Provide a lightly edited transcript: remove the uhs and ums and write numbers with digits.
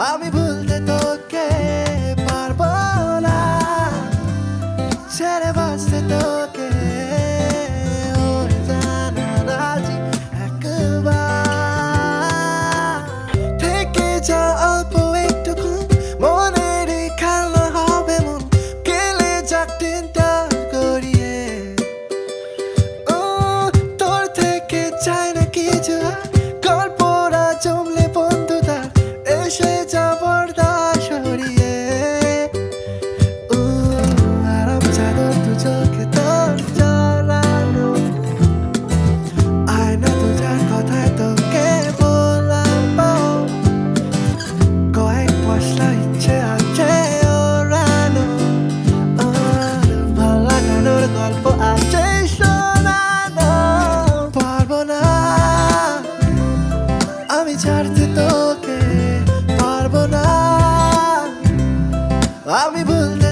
আমি ভুলতে তোকে পারবো না, ছেড়ে বাঁচতে তোকে ওই জানা রাজি একবার থেকে যা অল্প একটুকু মনের খেলা হবে মন গেলে যাক দিনটা গড়িয়ে তোর থেকে চাই না কিছু গল্পরা জমলে বন্ধুতা এসে যা পর্দা সরিয়ে আরাম চাদর দু চোখে তোর জড়ানো আয়না দু যার কথায় তোকে বলবো কয়েক পশলা ইচ্ছে আছে ওড়ানো ভাল লাগানোর গল্প আছে শোনানো পারবো না আমি ছাড়তে তোকে পারবো না আমি ভুলতে